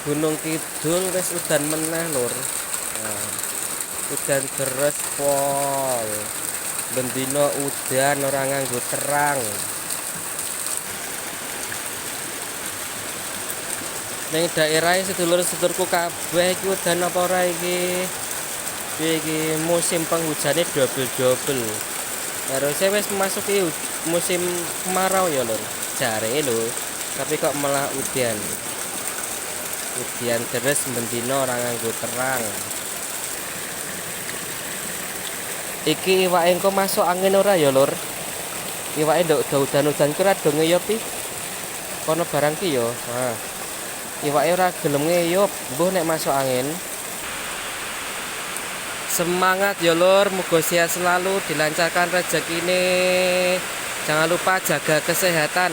Gunung Kidul wis udan meneh lur. Nah, udan deres pol. Bendino udan ora nganggo terang. Ning daerah sedulur-sedulurku kabeh iki udan apa ora iki? Piye iki musim penghujane double-double. Harusnya wis memasuki musim kemarau ya lur. Jare lho, tapi kok malah udan. Udan deres bendino ora nganggo terang. Iki iwake engko masuk angin ora ya lur? Iwake ndok udan-udan ku ora do ngeyop iki. Kono barang ki ya. Nah, iwake ora gelem ngeyop, mbuh nek masuk angin. Semangat ya lur, muga sehat selalu, dilancarkan rezekine. Jangan lupa jaga kesehatan.